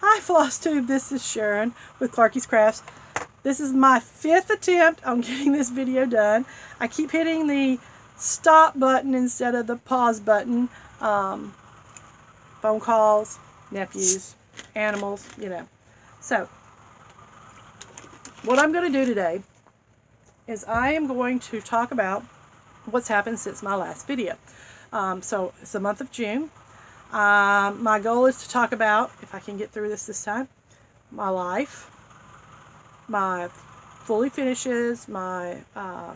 Hi Floss Tube, this is Sharon with Clarkey's Crafts. This is my 5th attempt on getting this video done. I keep hitting the stop button instead of the pause button. Phone calls, nephews, animals, you know. So, what I'm going to do today is I am going to talk about what's happened since my last video. So, it's the month of June. My goal is to talk about, if I can get through this time, my life, my fully finishes, my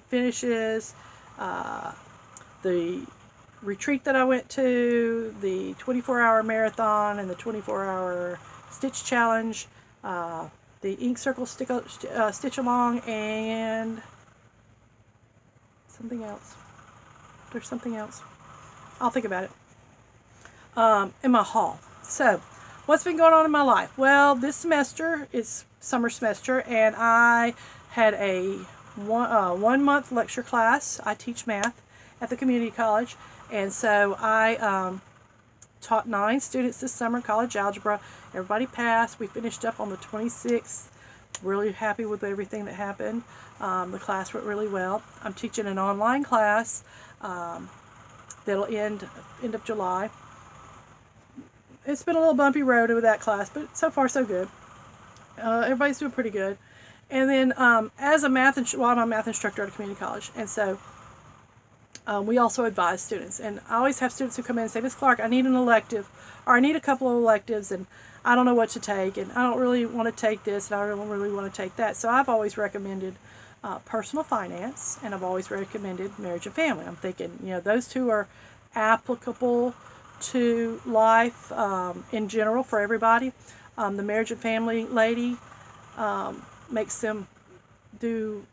finishes, the retreat that I went to, the 24-hour marathon and the 24-hour stitch challenge, the ink circle stitch along, and something else. There's something else. I'll think about it. In my haul. So, what's been going on in my life? Well, this semester is summer semester, and I had a one-month lecture class. I teach math at the community college, and so I taught 9 students this summer, college algebra. Everybody passed. We finished up on the 26th. Really happy with everything that happened. The class went really well. I'm teaching an online class that'll end of July. It's been a little bumpy road with that class, but so far so good. Everybody's doing pretty good. And then as a I'm a math instructor at a community college, and so we also advise students. And I always have students who come in and say, Miss Clark, I need an elective, or I need a couple of electives, and I don't know what to take, and I don't really want to take this, and I don't really want to take that. So I've always recommended personal finance, and I've always recommended marriage and family. I'm thinking, you know, those two are applicable to life in general for everybody. The marriage and family lady makes them do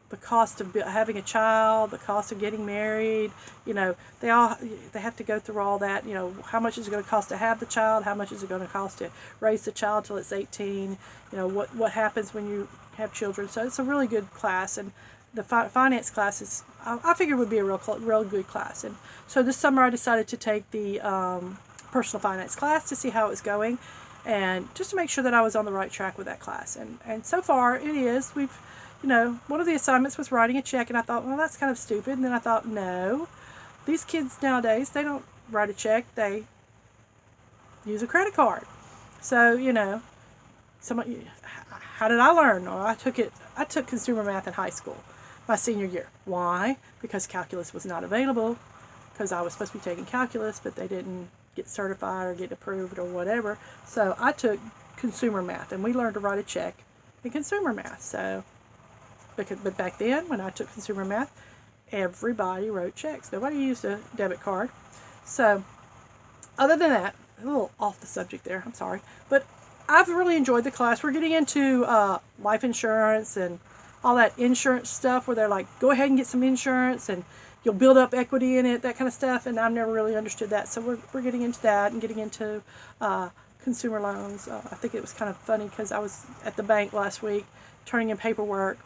the cost of having a child, the cost of getting married. You know, they have to go through all that. You know, how much is it going to cost to have the child? How much is it going to cost to raise the child till it's 18? You know, what happens when you have children? So it's a really good class, and the finance class is, I figured would be a real good class. And so this summer I decided to take the personal finance class to see how it was going, and just to make sure that I was on the right track with that class. And so far it is. You know, one of the assignments was writing a check, and I thought, well, that's kind of stupid. And then I thought, no, these kids nowadays, they don't write a check, they use a credit card. So, you know, how did I learn? Well, I took consumer math in high school, my senior year. Why? Because calculus was not available, because I was supposed to be taking calculus, but they didn't get certified or get approved or whatever. So I took consumer math, and we learned to write a check in consumer math. So, but back then, when I took consumer math, everybody wrote checks. Nobody used a debit card. So, other than that, a little off the subject there, I'm sorry, but I've really enjoyed the class. We're getting into life insurance and all that insurance stuff where they're like, go ahead and get some insurance and you'll build up equity in it, that kind of stuff, and I've never really understood that. So we're getting into that and getting into consumer loans. I think it was kind of funny because I was at the bank last week turning in paperwork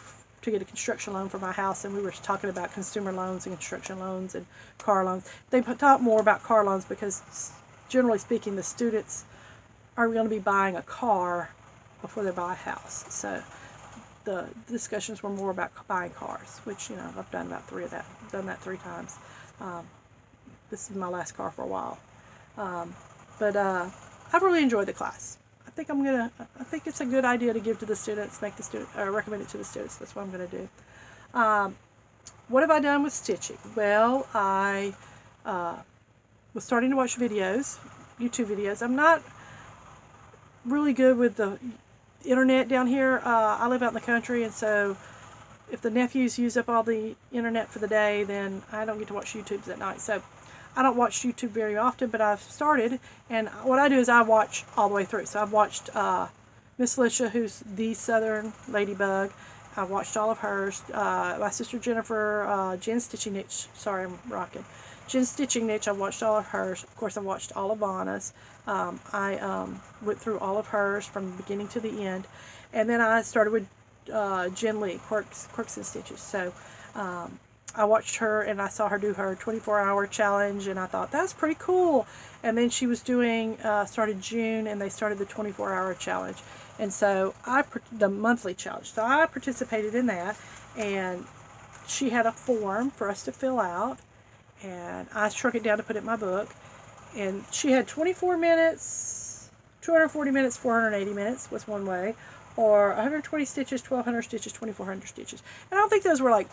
to get a construction loan for my house, and we were talking about consumer loans and construction loans and car loans. They talk more about car loans because, generally speaking, the students are going to be buying a car before they buy a house. So the discussions were more about buying cars, which, you know, I've done about 3 of that. I've done that 3 times. This is my last car for a while. But I've really enjoyed the class. I think it's a good idea to give to the students, recommend it to the students. That's what I'm going to do. What have I done with stitching? Well, I was starting to watch videos, YouTube videos. I'm not really good with the internet down here. I live out in the country, and so if the nephews use up all the internet for the day, then I don't get to watch YouTubes at night. So I don't watch YouTube very often, but I've started, and what I do is I watch all the way through. So I've watched Miss Alicia, who's the Southern Ladybug. I watched all of hers. My sister Jennifer, Jen Stitching Niche. Sorry, I'm rocking. Jen Stitching Niche, I watched all of hers. Of course, I watched all of Anna's. I went through all of hers from the beginning to the end. And then I started with Jen Lee, Quirks and Stitches. So I watched her and I saw her do her 24-hour challenge, and I thought that's pretty cool. And then she was doing started June, and they started the 24-hour challenge, and so the monthly challenge. So I participated in that, and she had a form for us to fill out, and I shrunk it down to put it in my book. And she had 24 minutes, 240 minutes, 480 minutes was one way, or 120 stitches, 1200 stitches, 2400 stitches. And I don't think those were like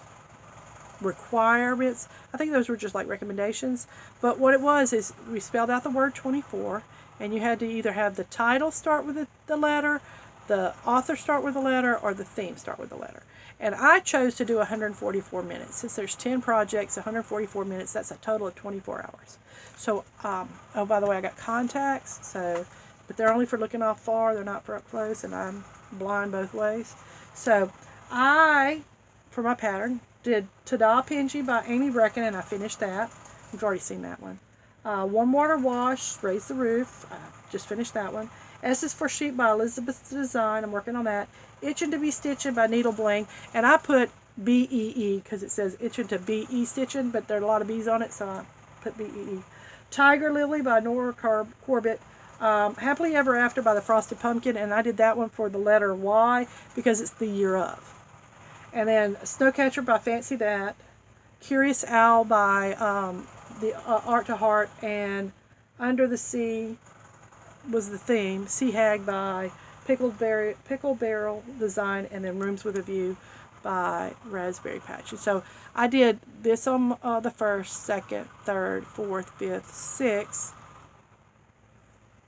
requirements. I think those were just like recommendations. But what it was is we spelled out the word 24, and you had to either have the title start with the letter, the author start with a letter, or the theme start with a letter. And I chose to do 144 minutes. Since there's 10 projects, 144 minutes, that's a total of 24 hours. So, oh, by the way, I got contacts, but they're only for looking off far, they're not for up close, and I'm blind both ways. So, for my pattern, did Ta-Da Pinji by Amy Brecon, and I finished that. You've already seen that one. Warm Water Wash, Raise the Roof, I just finished that one. S is for Sheep by Elizabeth's Design, I'm working on that. Itchin' to Be Stitchin' by Needle Bling, and I put B-E-E because it says Itchin' to B-E Stitchin', but there are a lot of B's on it, so I put B-E-E. Tiger Lily by Nora Corbett. Happily Ever After by the Frosted Pumpkin, and I did that one for the letter Y because it's the year of. And then Snowcatcher by Fancy That. Curious Owl by the Art to Heart, and Under the Sea was the theme. Sea Hag by Pickle Barrel Design, and then Rooms with a View by Raspberry Patch. And so I did this on the 1st, 2nd, 3rd, 4th, 5th, 6th,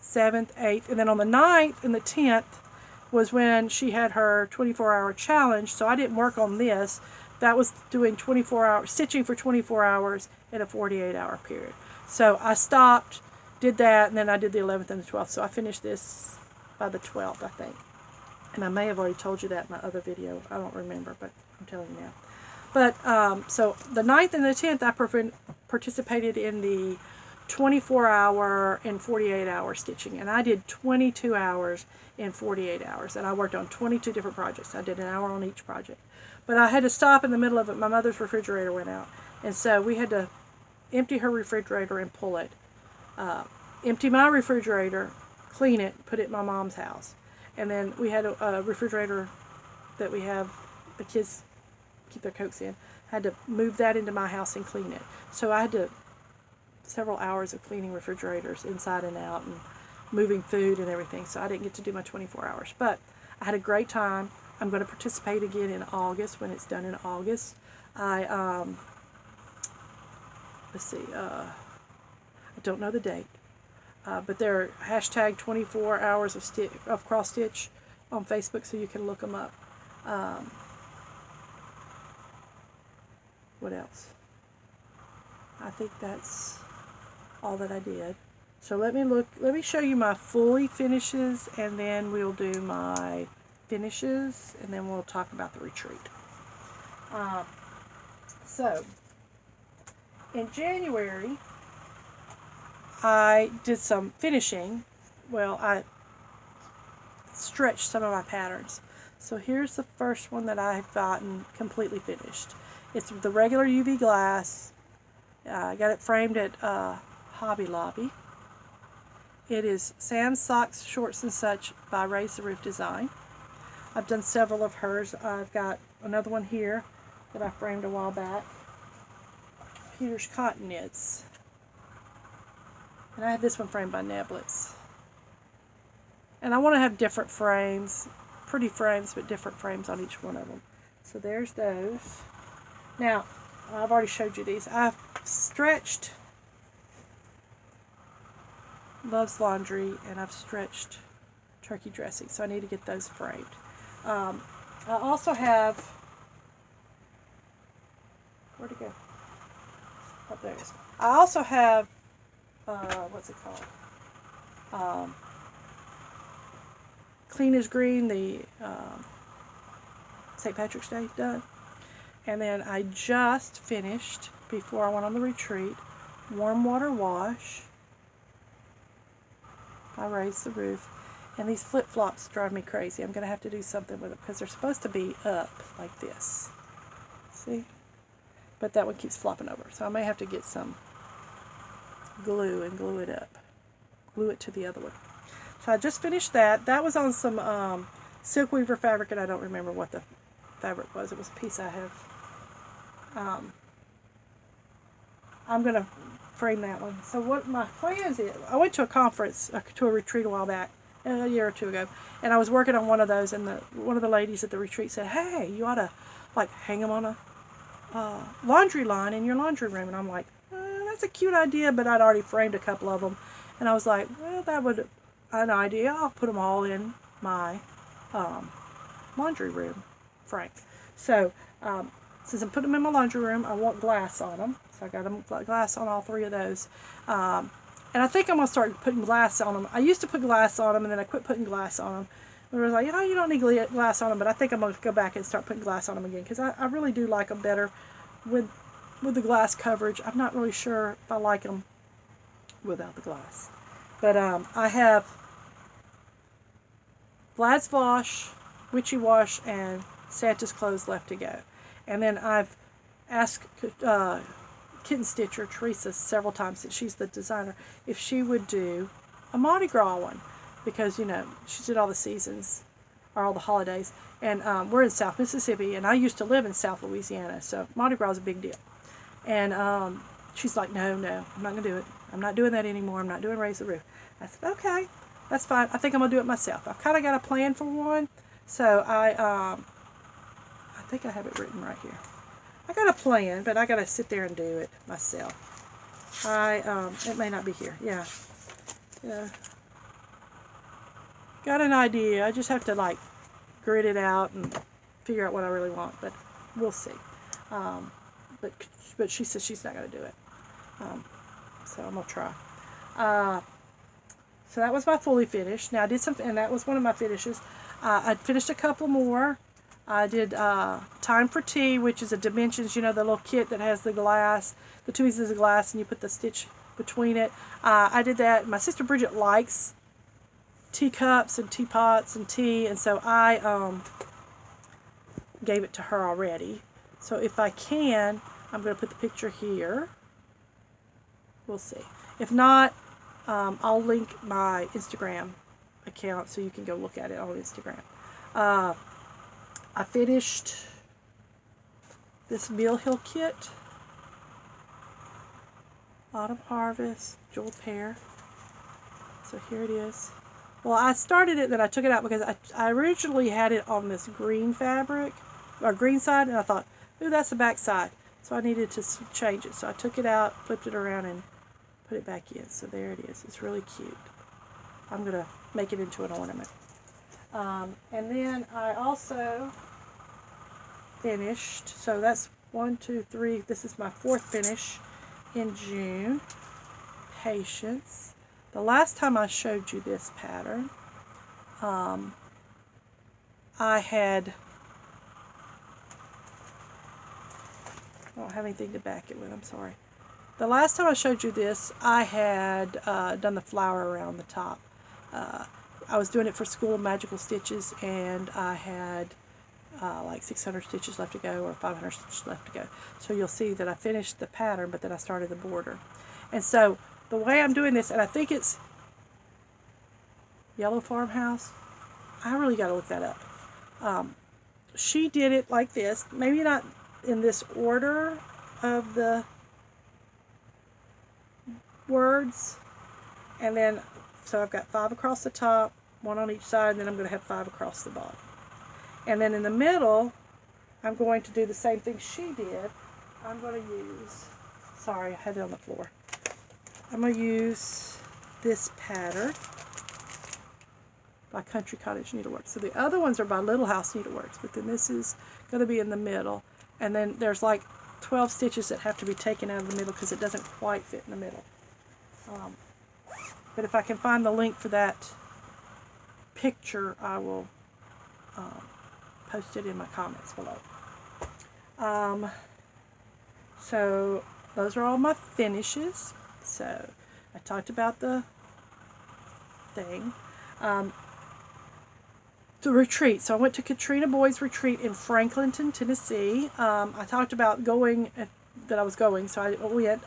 7th, 8th, and then on the 9th and the 10th was when she had her 24-hour challenge. So I didn't work on this. That was doing 24-hour stitching for 24 hours in a 48-hour period. So I stopped, did that, and then I did the 11th and the 12th. So I finished this by the 12th, I think. And I may have already told you that in my other video. I don't remember, but I'm telling you now. But so the 9th and the 10th, I participated in the 24-hour and 48-hour stitching. And I did 22 hours in 48 hours. And I worked on 22 different projects. I did an hour on each project. But I had to stop in the middle of it. My mother's refrigerator went out. And so we had to empty her refrigerator and pull it. Empty my refrigerator, clean it, put it in my mom's house. And then we had a refrigerator that we have the kids keep their Cokes in. I had to move that into my house and clean it. So I had several hours of cleaning refrigerators inside and out and moving food and everything. So I didn't get to do my 24 hours. But I had a great time. I'm going to participate again in August when it's done in August. Let's see, I don't know the date. But they're hashtag 24 hours of cross stitch on Facebook, so you can look them up. What else? I think that's all that I did. So let me show you my fully finishes, and then we'll do my finishes, and then we'll talk about the retreat. So in January, I did some finishing. Well, I stretched some of my patterns. So here's the first one that I've gotten completely finished. It's the regular UV glass. I got it framed at Hobby Lobby. It is Sam Socks, Shorts and Such by Raise the Roof Design. I've done several of hers. I've got another one here that I framed a while back. Peter's Cotton Knits. And I have this one framed by Neblets. And I want to have different frames, pretty frames, but different frames on each one of them. So there's those. Now, I've already showed you these. I've stretched Love's Laundry, and I've stretched Turkey Dressing, so I need to get those framed. I also have, where'd it go? Oh, there it is. I also have, what's it called? Clean as Green, the St. Patrick's Day done. And then I just finished, before I went on the retreat, Warm Water Wash by Raise the Roof. And these flip-flops drive me crazy. I'm going to have to do something with them because they're supposed to be up like this. See? but that one keeps flopping over. So I may have to get some glue and glue it up. Glue it to the other one. So I just finished that. That was on some silk weaver fabric, and I don't remember what the fabric was. It was a piece I have. I'm going to frame that one. So what my plans is, I went to a conference, to a retreat a while back, a year or two ago, and I was working on one of those, and one of the ladies at the retreat said, hey, you ought to like hang them on a laundry line in your laundry room. And I'm like, that's a cute idea, but I'd already framed a couple of them. And I was like, well, that would an idea. I'll put them all in my laundry room frame. So since I'm putting them in my laundry room, I want glass on them. So I got them glass on all three of those. And I think I'm going to start putting glass on them. I used to put glass on them, and then I quit putting glass on them. I was like, you don't need glass on them, but I think I'm going to go back and start putting glass on them again, because I really do like them better with the glass coverage. I'm not really sure if I like them without the glass. But I have Vlad's Wash, Witchy Wash, and Santa's Clothes left to go. And then I've asked Kitten Stitcher, Teresa, several times, that she's the designer, if she would do a Mardi Gras one. Because, she did all the seasons, or all the holidays. And we're in South Mississippi, and I used to live in South Louisiana, so Mardi Gras is a big deal. And she's like, no, I'm not going to do it. I'm not doing that anymore. I'm not doing Raise the Roof. I said, okay, that's fine. I think I'm going to do it myself. I've kind of got a plan for one, so I think I have it written right here. I got a plan, but I got to sit there and do it myself. It may not be here. Yeah. Got an idea. I just have to grit it out and figure out what I really want, but we'll see. But she says she's not going to do it. So I'm going to try. So that was my fully finished. Now I did something, and that was one of my finishes. I finished a couple more. I did Time for Tea, which is a dimensions, the little kit that has the glass, the 2 pieces of glass, and you put the stitch between it. I did that. My sister Bridget likes teacups and teapots and tea, and so I gave it to her already. So if I can, I'm going to put the picture here. We'll see. If not, I'll link my Instagram account so you can go look at it on Instagram. I finished this Mill Hill kit, Autumn Harvest, Jewel Pear. So here it is. Well, I started it, then I took it out because I originally had it on this green fabric, or green side, and I thought, ooh, that's the back side. So I needed to change it. So I took it out, flipped it around, and put it back in. So there it is. It's really cute. I'm going to make it into an ornament. And then I also finished, so that's 1, 2, 3, this is my 4th finish in June. Patience. The last time I showed you this pattern, I don't have anything to back it with, I'm sorry. The last time I showed you this, I had done the flower around the top. I was doing it for School of Magical Stitches, and I had like 600 stitches left to go, or 500 stitches left to go. So you'll see that I finished the pattern, but then I started the border. And so the way I'm doing this, and I think it's Yellow Farmhouse, I really got to look that up. She did it like this, maybe not in this order of the words, and then so I've got 5 across the top, 1 on each side, and then I'm going to have 5 across the bottom. And then in the middle, I'm going to do the same thing she did. I'm going to use, sorry, I had it on the floor. I'm going to use this pattern by Country Cottage Needleworks. So the other ones are by Little House Needleworks, but then this is going to be in the middle. And then there's like 12 stitches that have to be taken out of the middle because it doesn't quite fit in the middle. But if I can find the link for that picture, I will post it in my comments below. So those are all my finishes. So I talked about the thing. The retreat. So I went to Katrina Boyd's retreat in Franklinton, Tennessee. I talked about going that I was going, so I went.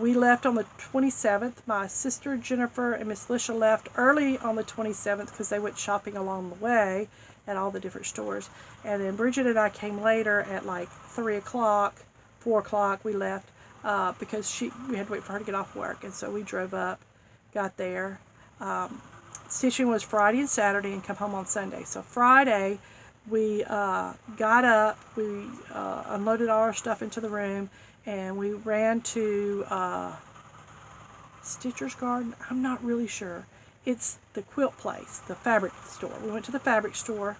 We left on the 27th. My sister Jennifer and Miss Lisha left early on the 27th because they went shopping along the way at all the different stores. And then Bridget and I came later at like 3 o'clock, 4 o'clock. We left because we had to wait for her to get off work. And so we drove up, got there. Stitching was Friday and Saturday and come home on Sunday. So Friday, we got up, we unloaded all our stuff into the room, and we ran to Stitcher's Garden. I'm not really sure. It's the quilt place, the fabric store. We went to the fabric store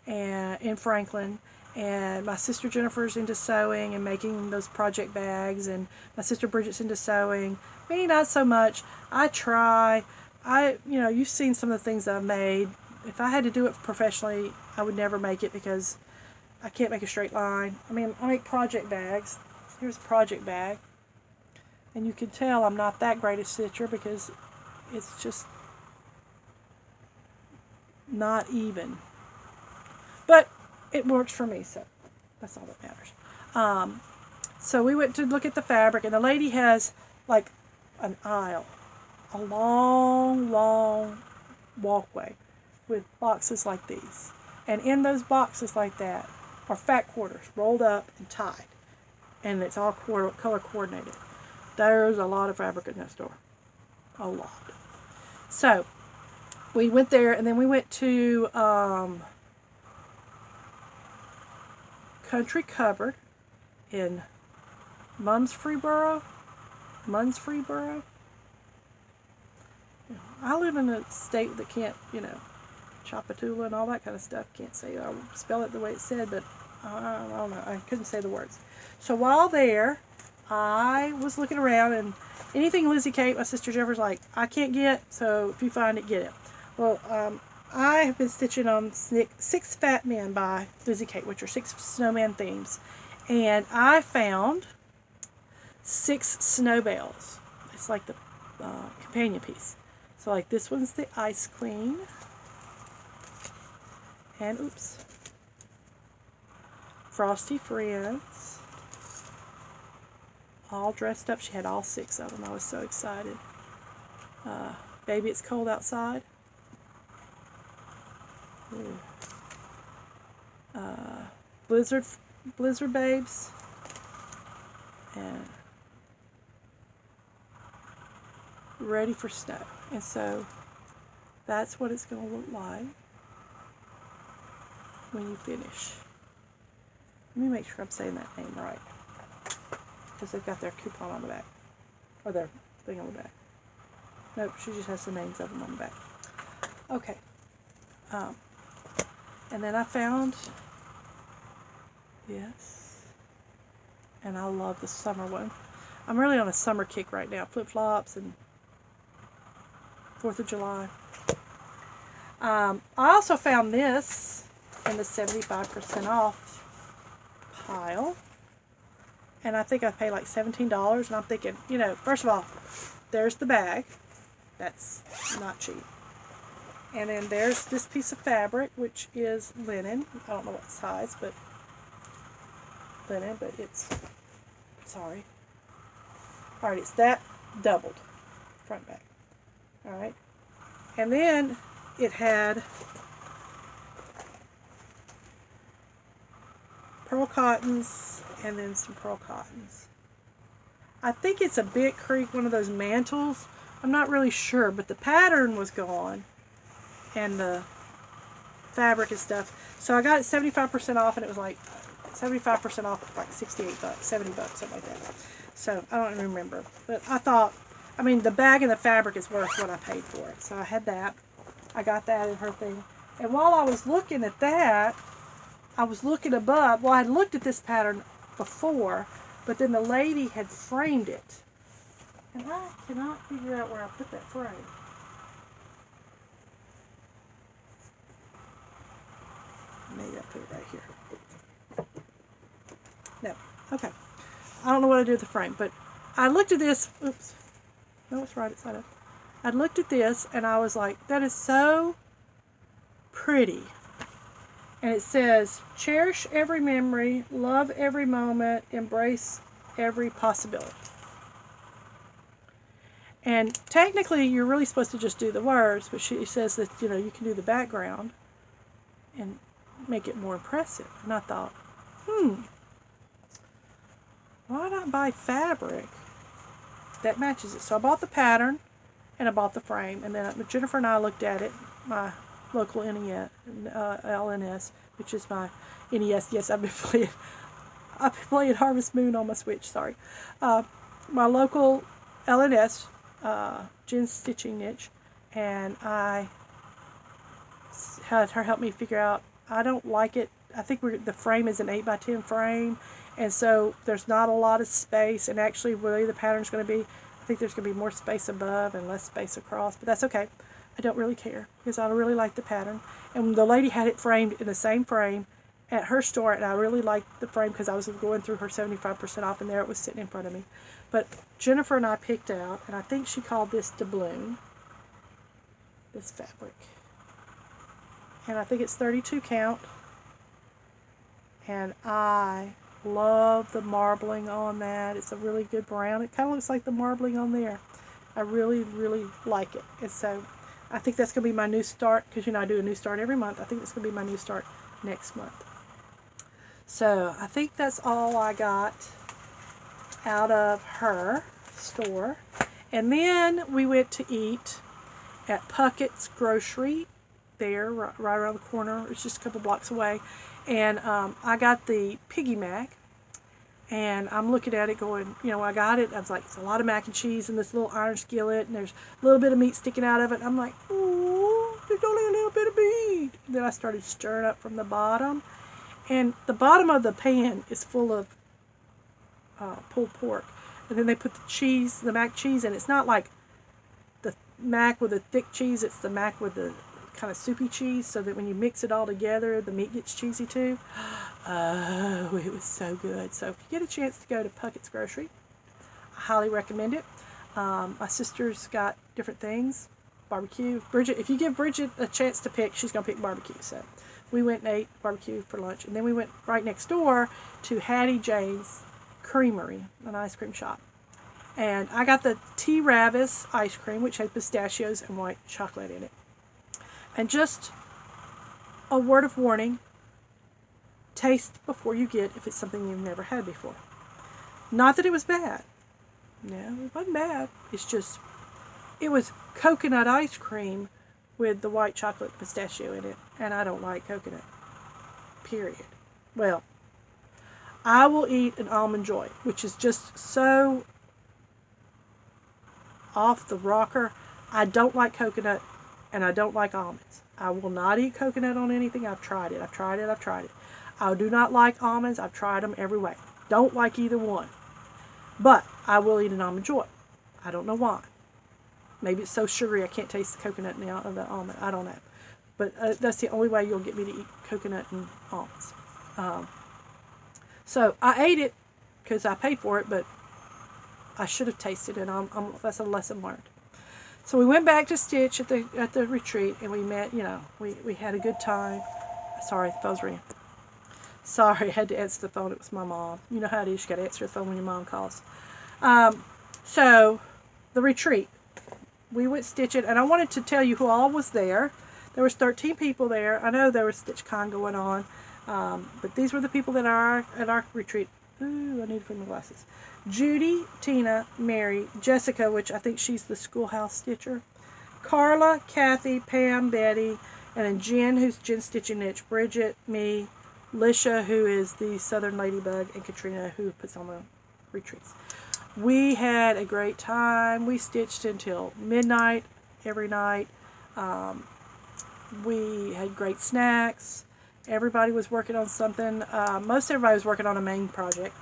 in Franklin, and my sister Jennifer's into sewing and making those project bags, and my sister Bridget's into sewing. Me, not so much. I try. You've seen some of the things that I've made. If I had to do it professionally, I would never make it because I can't make a straight line. I mean, I make project bags. Here's a project bag. And you can tell I'm not that great a stitcher because it's just not even. But it works for me, so that's all that matters. So we went to look at the fabric, and the lady has like an aisle, a long, long walkway with boxes like these. And in those boxes like that are fat quarters rolled up and tied. And it's all color coordinated. There's a lot of fabric in that store. A lot. So, we went there, and then we went to Country Covered in Munsfreeboro. I live in a state that can't, Chapatula and all that kind of stuff. Can't say, I'll spell it the way it said, but I don't know. I couldn't say the words. So while there, I was looking around, and anything Lizzie Kate, my sister Jennifer's like, I can't get, so if you find it, get it. Well, I have been stitching on Six Fat Men by Lizzie Kate, which are 6 snowman themes. And I found 6 snowbells. It's like the companion piece. So like this one's the Ice Queen. And oops. Frosty Friends. All dressed up. She had all 6 of them. I was so excited. Baby, It's Cold Outside. Blizzard Babes. And Ready for Snow. And so that's what it's going to look like when you finish. Let me make sure I'm saying that name right, because they've got their coupon on the back, or their thing on the back. Nope, she just has the names of them on the back. Okay. And then I found this, and I love the summer one. I'm really on a summer kick right now. Flip-flops and 4th of July. I also found this in the 75% off pile. And I think I paid like $17. And I'm thinking, first of all, there's the bag. That's not cheap. And then there's this piece of fabric, which is linen. I don't know what size, but linen, but it's, sorry. Alright, it's that doubled, front back. Alright. And then it had pearl cottons and then some pearl cottons. I think it's a Big Creek, one of those mantles. I'm not really sure, but the pattern was gone and the fabric and stuff. So I got it 75% off, and it was like 75% off, like $68, $70, something like that. So I don't remember, but I thought, the bag and the fabric is worth what I paid for it. So I had that. I got that in her thing. And while I was looking at that, I was looking above. Well, I had looked at this pattern before, but then the lady had framed it. And I cannot figure out where I put that frame. Maybe I put it right here. No. Okay. I don't know what I did with the frame, but I looked at this. Oops. No, it's right side up. I looked at this, and I was like, that is so pretty. And it says, cherish every memory, love every moment, embrace every possibility. And technically, you're really supposed to just do the words, but she says that, you know, you can do the background and make it more impressive. And I thought, why not buy fabric that matches it? So I bought the pattern and I bought the frame. And then Jennifer and I looked at it, my local NES, LNS, which is my NES. Yes, I've been playing Harvest Moon on my Switch, sorry. My local LNS, Jen's Stitching Niche, and I had her help me figure out, I don't like it. I think the frame is an 8x10 frame, and so there's not a lot of space, and actually really the pattern's going to be, I think there's going to be more space above and less space across, but that's okay. I don't really care because I really like the pattern. And the lady had it framed in the same frame at her store, and I really liked the frame because I was going through her 75% off, and there it was sitting in front of me. But Jennifer and I picked out, and I think she called this doubloon, this fabric. And I think it's 32 count. And I love the marbling on that. It's a really good brown. It kind of looks like the marbling on there. I really, really like it. And so I think that's going to be my new start, because, you know, I do a new start every month. I think that's going to be my new start next month. So I think that's all I got out of her store. And then we went to eat at Puckett's Grocery there, right around the corner. It's just a couple blocks away. And I got the Piggy Mac. And I'm looking at it going, you know, when I got it, I was like, it's a lot of mac and cheese in this little iron skillet, and there's a little bit of meat sticking out of it. And I'm like, ooh, there's only a little bit of meat. And then I started stirring up from the bottom. And the bottom of the pan is full of pulled pork. And then they put the cheese, the mac cheese, and it's not like the mac with the thick cheese, it's the mac with the kind of soupy cheese, so that when you mix it all together, the meat gets cheesy too. Oh, it was so good. So if you get a chance to go to Puckett's Grocery, I highly recommend it. My sister's got different things. Barbecue. Bridget, if you give Bridget a chance to pick, she's going to pick barbecue. So we went and ate barbecue for lunch. And then we went right next door to Hattie Jane's Creamery, an ice cream shop. And I got the Tea Ravis ice cream, which has pistachios and white chocolate in it. And just a word of warning, taste before you get if it's something you've never had before. Not that it was bad. No, it wasn't bad. It's just, it was coconut ice cream with the white chocolate pistachio in it. And I don't like coconut. Period. Well, I will eat an Almond Joy, which is just so off the rocker. I don't like coconut, and I don't like almonds. I will not eat coconut on anything. I've tried it. I do not like almonds. I've tried them every way. Don't like either one. But I will eat an Almond Joy. I don't know why. Maybe it's so sugary I can't taste the coconut now of the almond. I don't know. But that's the only way you'll get me to eat coconut and almonds. So I ate it because I paid for it, but I should have tasted it. That's a lesson learned. So we went back to stitch at the retreat, and we met, you know, we had a good time. Sorry, the phone's ringing. Sorry, I had to answer the phone. It was my mom. You know how it is. You got to answer the phone when your mom calls. So the retreat, we went stitching, and I wanted to tell you who all was there. There was 13 people there. I know there was StitchCon going on, but these were the people that are at our retreat. Ooh, I need to put my glasses. Judy, Tina, Mary, Jessica, which I think she's the schoolhouse stitcher, Carla, Kathy, Pam, Betty, and then Jen, who's Jen Stitching Niche, Bridget, me, Lisha, who is the Southern Ladybug, and Katrina, who puts on the retreats. We had a great time. We stitched until midnight every night. We had great snacks. Everybody was working on something. Most everybody was working on a main project.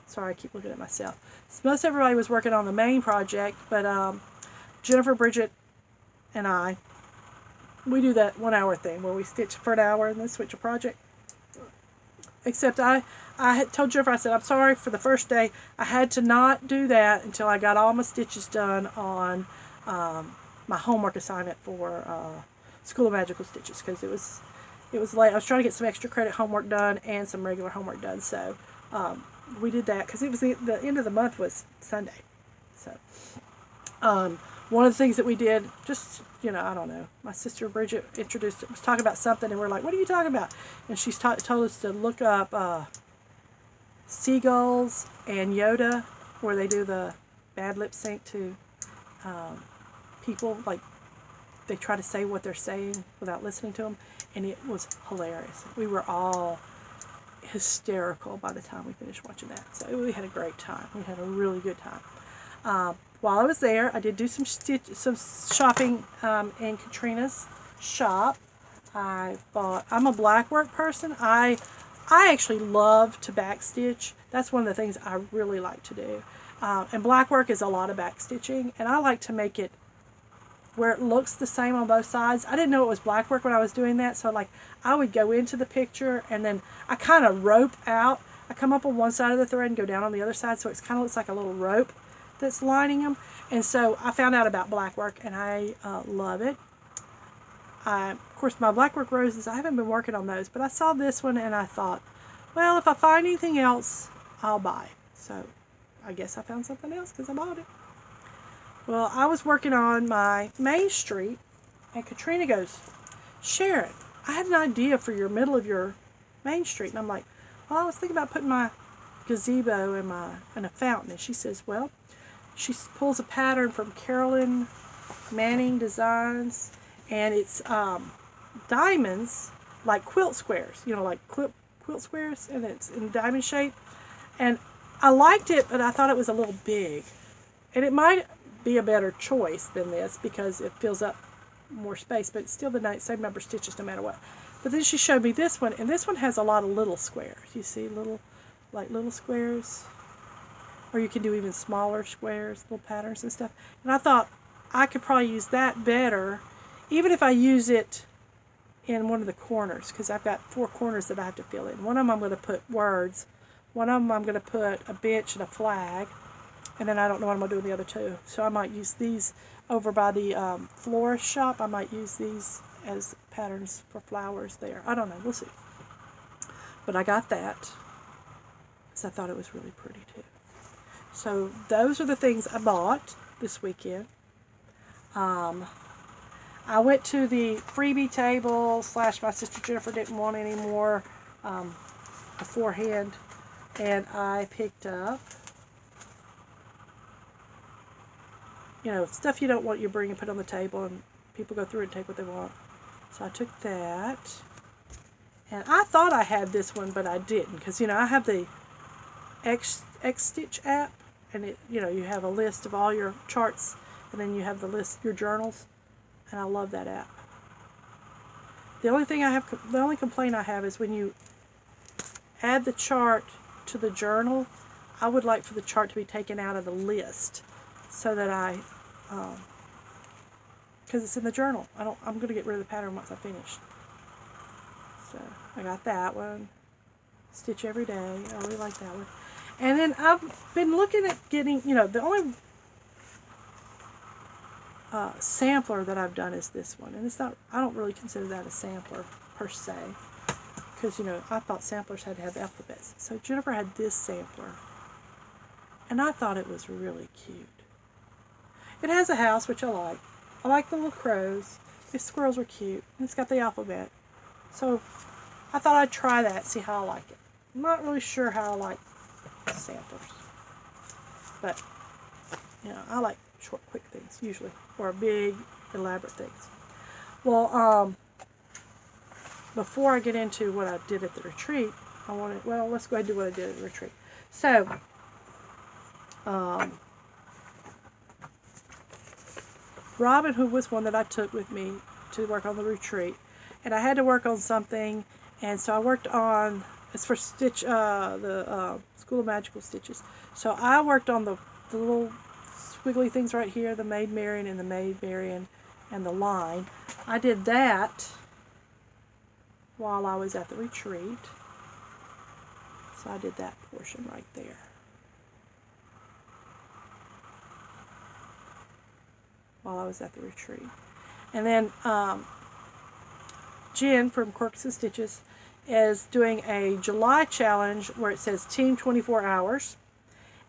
Sorry, I keep looking at myself. Most everybody was working on the main project, but Jennifer, Bridget, and I, we do that 1 hour thing where we stitch for an hour and then switch a project. Except I had told Jennifer, I said, I'm sorry for the first day. I had to not do that until I got all my stitches done on my homework assignment for School of Magical Stitches, because it was late. I was trying to get some extra credit homework done and some regular homework done, so we did that because it was the end of the month was Sunday. So one of the things that we did, just, I don't know, my sister Bridget was talking about something, and we're like, what are you talking about? And she's told us to look up Seagulls and Yoda, where they do the bad lip sync to people, like they try to say what they're saying without listening to them, and it was hilarious. We were all hysterical by the time we finished watching that. So we had a great time. We had a really good time. While I was there, I did do some shopping in Katrina's shop. I'm a blackwork person. I actually love to backstitch. That's one of the things I really like to do. And blackwork is a lot of backstitching, and I like to make it where it looks the same on both sides. I didn't know it was blackwork when I was doing that, so I would go into the picture and then I kind of rope out. I come up on one side of the thread and go down on the other side, so it kind of looks like a little rope that's lining them. And so I found out about blackwork, and I love it. Of course, my blackwork roses, I haven't been working on those, but I saw this one and I thought, well, if I find anything else, I'll buy it. So I guess I found something else because I bought it. Well, I was working on my Main Street, and Katrina goes, Sharon, I had an idea for your middle of your Main Street. And I'm like, well, I was thinking about putting my gazebo in a fountain. And she says, well, she pulls a pattern from Carolyn Manning Designs, and it's diamonds, like quilt squares, like quilt squares, and it's in diamond shape. And I liked it, but I thought it was a little big. And it might be a better choice than this because it fills up more space, but it's still the same number of stitches no matter what. But then she showed me this one, and this one has a lot of little squares. You see little squares, or you can do even smaller squares, little patterns and stuff. And I thought I could probably use that better, even if I use it in one of the corners, because I've got 4 corners that I have to fill in. One of them I'm going to put words, one of them I'm going to put a bench and a flag, and then I don't know what I'm going to do with the other 2. So I might use these over by the florist shop. I might use these as patterns for flowers there. I don't know. We'll see. But I got that because I thought it was really pretty too. So those are the things I bought this weekend. I went to the freebie table / my sister Jennifer didn't want any more beforehand, and I picked up stuff you don't want you bring and put on the table, and people go through and take what they want. So I took that, and I thought I had this one, but I didn't, because I have the X Stitch app, and it you have a list of all your charts, and then you have the list your journals, and I love that app. The only complaint I have is when you add the chart to the journal, I would like for the chart to be taken out of the list, so that because it's in the journal. I'm going to get rid of the pattern once I finish. So I got that one. Stitch every day. I really like that one. And then I've been looking at getting, the only sampler that I've done is this one. And I don't really consider that a sampler per se, because, I thought samplers had to have alphabets. So Jennifer had this sampler, and I thought it was really cute. It has a house, which I like. I like the little crows. The squirrels are cute. And it's got the alphabet. So I thought I'd try that, see how I like it. I'm not really sure how I like samplers. But, I like short, quick things, usually. Or big, elaborate things. Well, before I get into what I did at the retreat, let's go ahead and do what I did at the retreat. So, Robin Hood was one that I took with me to work on the retreat, and I had to work on something, and so I worked on, it's for Stitch, the School of Magical Stitches, so I worked on the little squiggly things right here, the Maid Marian and the Maid Marian and the line. I did that while I was at the retreat, so I did that portion right there. While I was at the retreat. And then Jen from Quirks and Stitches is doing a July challenge where it says Team 24 Hours.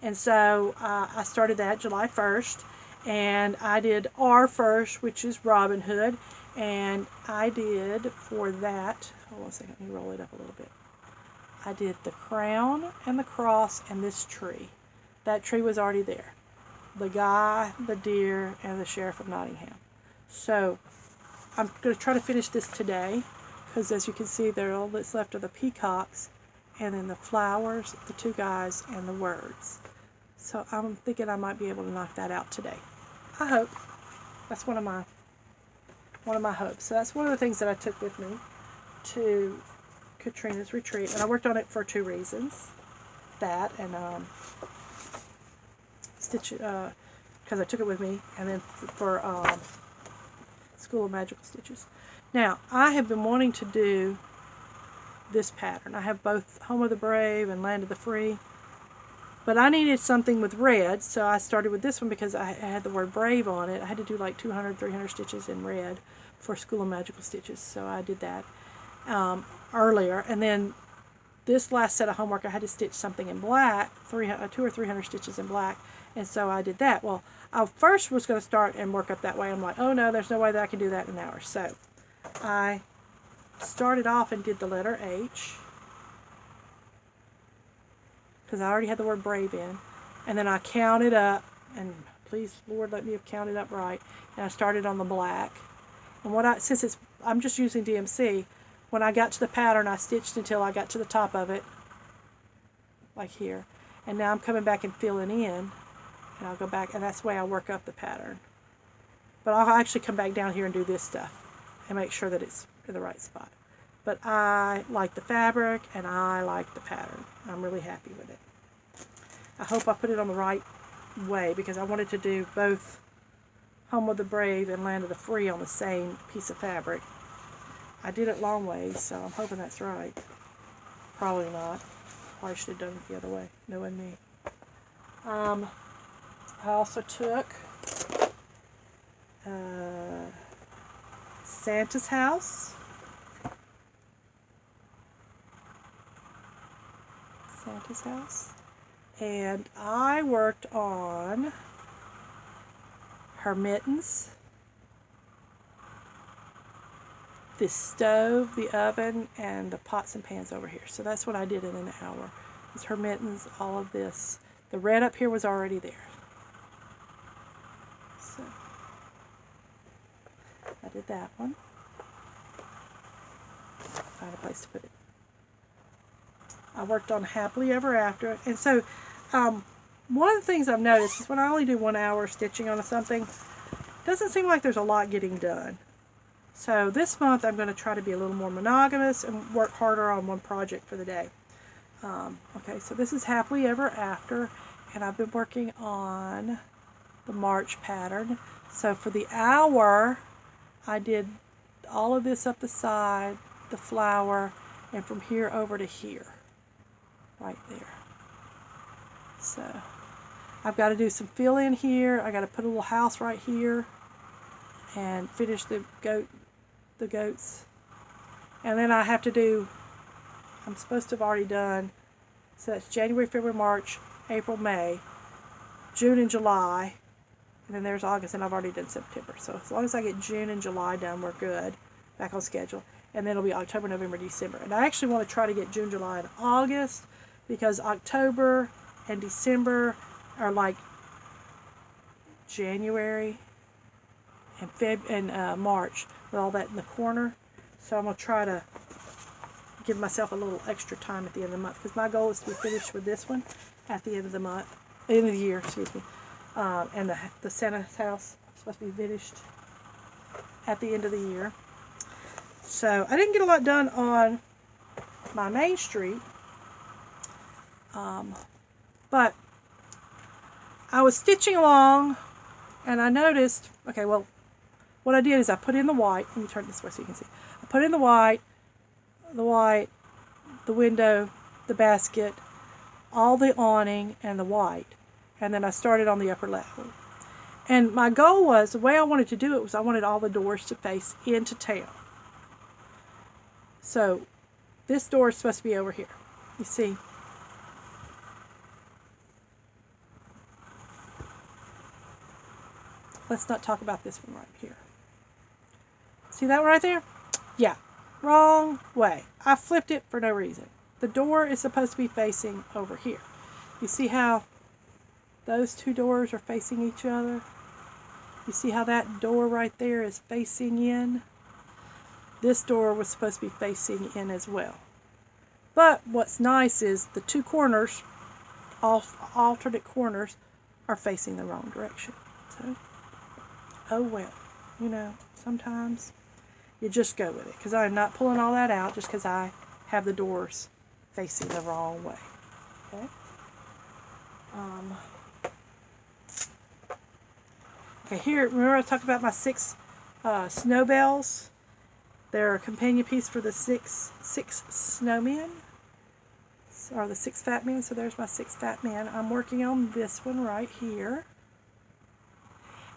And so I started that July 1st. And I did R first, which is Robin Hood. And I did for that, hold on a second, let me roll it up a little bit. I did the crown and the cross and this tree. That tree was already there. The guy, the deer, and the sheriff of Nottingham. So I'm going to try to finish this today, because as you can see, there all that's left are the peacocks, and then the flowers, the two guys, and the words. So I'm thinking I might be able to knock that out today. I hope. That's one of my hopes. So that's one of the things that I took with me to Katrina's retreat, and I worked on it for 2 reasons. That and stitch, because I took it with me, and then for School of Magical Stitches. Now, I have been wanting to do this pattern. I have both Home of the Brave and Land of the Free, but I needed something with red, so I started with this one because I had the word Brave on it. I had to do like 200, 300 stitches in red for School of Magical Stitches, so I did that earlier. And then this last set of homework, I had to stitch something in black, 200 or 300 stitches in black, and so I did that. Well, I first was going to start and work up that way. I'm like, oh no, there's no way that I can do that in an hour. So I started off and did the letter H, because I already had the word Brave in, and then I counted up, and please Lord let me have counted up right, and I started on the black. And since I'm just using DMC, when I got to the pattern, I stitched until I got to the top of it, like here, and now I'm coming back and filling in, and I'll go back, and that's the way I work up the pattern. But I'll actually come back down here and do this stuff and make sure that it's in the right spot. But I like the fabric, and I like the pattern. I'm really happy with it. I hope I put it on the right way, because I wanted to do both Home of the Brave and Land of the Free on the same piece of fabric. I did it long ways, so I'm hoping that's right. Probably not. Probably should have done it the other way, knowing me. I also took Santa's House. Santa's House. And I worked on her mittens, the stove, the oven, and the pots and pans over here. So that's what I did in an hour. It's her mittens, all of this. The red up here was already there. So I did that one. Find a place to put it. I worked on Happily Ever After. And so one of the things I've noticed is when I only do 1 hour stitching on something, it doesn't seem like there's a lot getting done. So this month I'm going to try to be a little more monogamous and work harder on one project for the day. Okay, so this is Happily Ever After, and I've been working on the March pattern. So for the hour, I did all of this up the side, the flower, and from here over to here, right there. So I've got to do some fill in here. I got to put a little house right here and finish the goats. And then I have to do, I'm supposed to have already done, so that's January, February, March, April, May, June and July, and then there's August, and I've already done September. So as long as I get June and July done, we're good, back on schedule. And then it'll be October, November, December. And I actually want to try to get June, July, and August, because October and December are like January and March, with all that in the corner. So I'm going to try to give myself a little extra time at the end of the month, because my goal is to be finished with this one at the end of the month, end of the year, excuse me. And the Santa's House is supposed to be finished at the end of the year. So I didn't get a lot done on my Main Street, but I was stitching along, and I noticed, okay, well, what I did is I put in the white. Let me turn it this way so you can see. I put in the white, the window, the basket, all the awning, and the white. And then I started on the upper level. And my goal was, the way I wanted to do it was I wanted all the doors to face into town. So This door is supposed to be over here. You see? Let's not talk about this one right here. See that right there? Yeah. Wrong way. I flipped it for no reason. The door is supposed to be facing over here. You see how those two doors are facing each other? You see how that door right there is facing in? This door was supposed to be facing in as well. But what's nice is the two corners, alternate corners, are facing the wrong direction. So, oh well. You know, sometimes you just go with it. Because I'm not pulling all that out just because I have the doors facing the wrong way. Okay? Okay, here, remember I talked about my 6 snow bells? They're a companion piece for the six snowmen, or the 6 fat men. So there's my 6 fat men. I'm working on this one right here.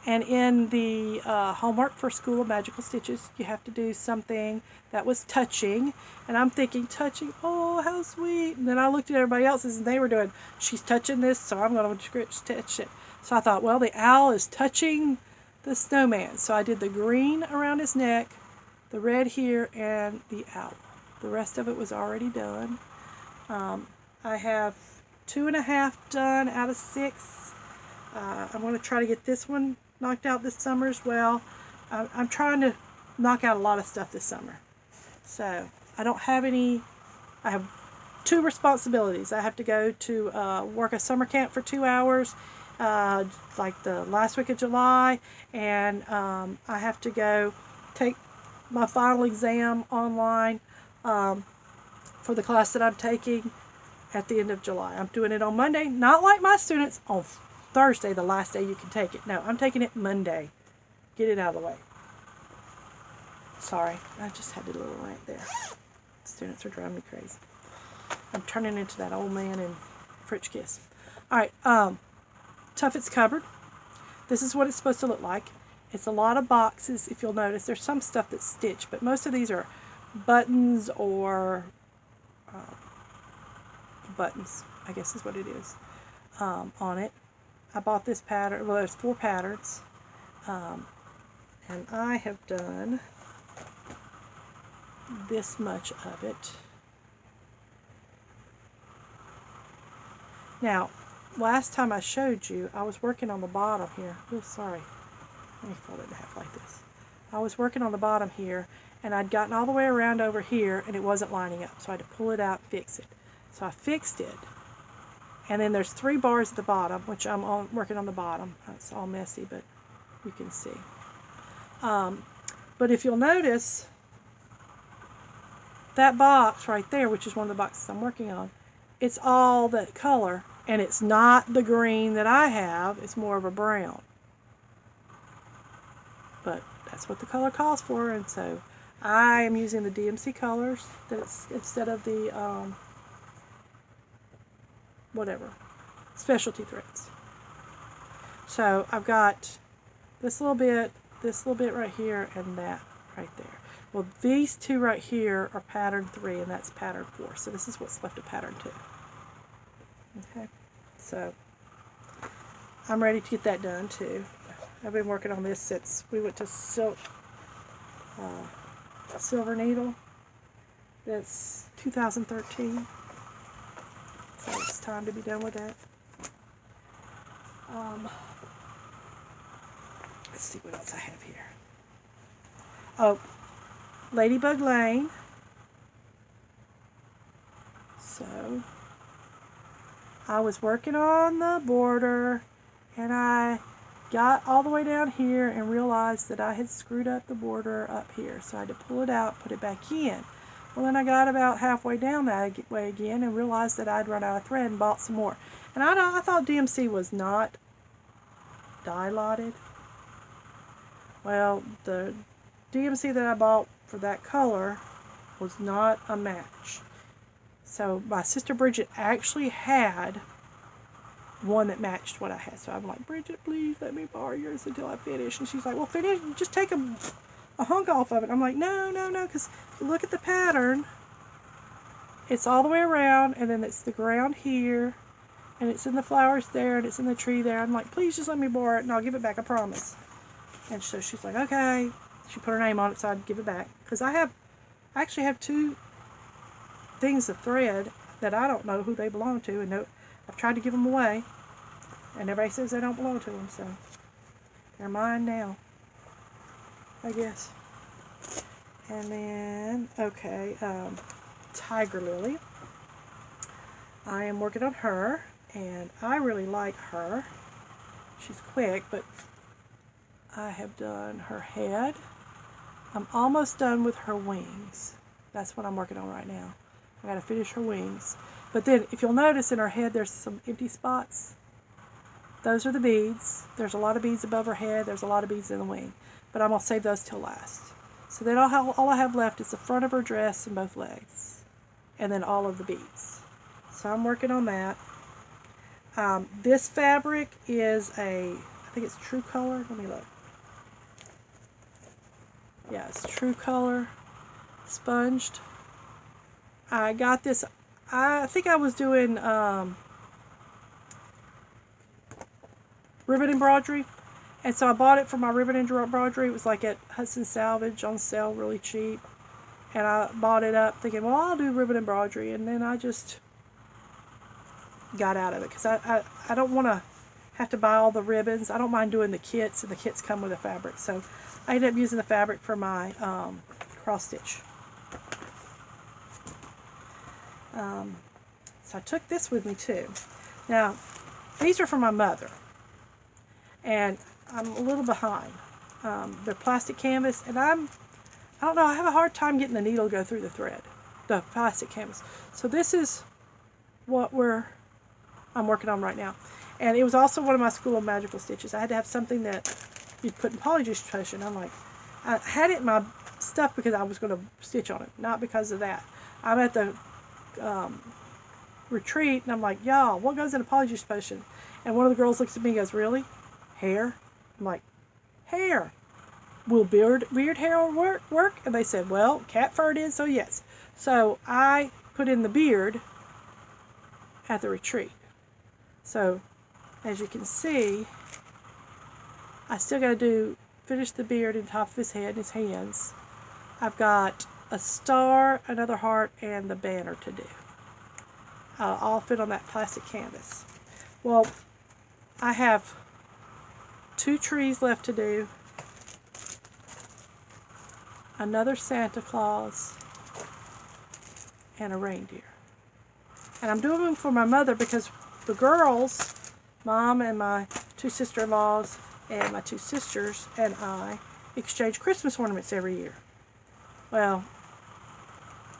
And in the homework for School of Magical Stitches, you have to do something that was touching. And I'm thinking, touching, oh, how sweet. And then I looked at everybody else's, and they were doing, she's touching this, so I'm going to touch it. So I thought, well, the owl is touching the snowman. So I did the green around his neck, the red here, and the owl. The rest of it was already done. I have 2.5 done out of 6. I'm going to try to get this one knocked out this summer as well. I'm trying to knock out a lot of stuff this summer. So I don't have any, I have 2 responsibilities. I have to go to work a summer camp for 2 hours, like the last week of July, and I have to go take my final exam online for the class that I'm taking at the end of July. I'm doing it on Monday, not like my students on Thursday, the last day you can take it. No, I'm taking it Monday. Get it out of the way. Sorry, I just had a little rant there. Students are driving me crazy. I'm turning into that old man in French Kiss. Alright, Tuffet's cupboard. This is what it's supposed to look like. It's a lot of boxes, if you'll notice. There's some stuff that's stitched, but most of these are buttons or buttons, I guess is what it is, on it. I bought this pattern, well, there's 4 patterns, and I have done this much of it. Now, last time I showed you, I was working on the bottom here. Oh, sorry. Let me fold it in half like this. I was working on the bottom here, and I'd gotten all the way around over here, and it wasn't lining up, so I had to pull it out and fix it. So I fixed it. And then there's 3 bars at the bottom, which I'm working on the bottom. It's all messy, but you can see. But if you'll notice, that box right there, which is one of the boxes I'm working on, it's all that color, and it's not the green that I have. It's more of a brown. But that's what the color calls for, and so I am using the DMC colors instead of the whatever, specialty threads. So I've got this little bit right here, and that right there. Well, these 2 right here are pattern 3, and that's pattern 4. So this is what's left of pattern 2. Okay, so I'm ready to get that done too. I've been working on this since we went to Silver Needle. That's 2013. So it's time to be done with that. Let's see what else I have here. Oh, Ladybug Lane. So I was working on the border, and I got all the way down here and realized that I had screwed up the border up here. So I had to pull it out, put it back in. Well, then I got about halfway down that way again and realized that I'd run out of thread and bought some more. And I thought DMC was not dye-lotted. Well, the DMC that I bought for that color was not a match. So my sister Bridget actually had one that matched what I had. So I'm like, Bridget, please let me borrow yours until I finish. And she's like, well, finish, just take a hunk off of it. I'm like, no, because if you look at the pattern, it's all the way around, and then it's the ground here, and it's in the flowers there, and it's in the tree there. I'm like, please just let me borrow it, and I'll give it back, I promise. And so she's like, okay. She put her name on it, so I'd give it back. Because I actually have 2 things of thread that I don't know who they belong to, and I've tried to give them away, and everybody says they don't belong to them, so they're mine now, I guess. And then, okay, Tiger Lily. I am working on her, and I really like her. She's quick, but I have done her head. I'm almost done with her wings. That's what I'm working on right now. I gotta finish her wings. But then, if you'll notice in her head, there's some empty spots. Those are the beads. There's a lot of beads above her head. There's a lot of beads in the wing. But I'm gonna save those till last. So then all I have left is the front of her dress and both legs. And then all of the beads. So I'm working on that. This fabric is I think it's True Color. Let me look. Yeah, it's True Color sponged. I got this, I think I was doing ribbon embroidery, and so I bought it for my ribbon embroidery. It was like at Hudson Salvage on sale, really cheap, and I bought it up thinking, well, I'll do ribbon embroidery, and then I just got out of it because I don't want to have to buy all the ribbons. I don't mind doing the kits, and the kits come with the fabric, so I ended up using the fabric for my cross stitch. So I took this with me too. Now, these are for my mother, and I'm a little behind. They're plastic canvas, and I don't know, I have a hard time getting the needle to go through the thread, the plastic canvas. So this is what I'm working on right now. And it was also one of my School of Magical stitches. I had to have something that you'd put in polyjuice potion. I'm like, I had it in my stuff because I was going to stitch on it, not because of that. I'm at the retreat, and I'm like, y'all, what goes in a polyjuice potion? And one of the girls looks at me and goes, really? Hair? I'm like, hair? Will beard hair work? And they said, well, cat fur it is, so yes. So I put in the beard at the retreat. So as you can see, I still got to finish the beard on top of his head and his hands. I've got a star, another heart, and the banner to do. All fit on that plastic canvas. Well, I have 2 trees left to do, another Santa Claus, and a reindeer. And I'm doing them for my mother because the girls, Mom and my 2 sister-in-laws and my 2 sisters and I, exchange Christmas ornaments every year. Well,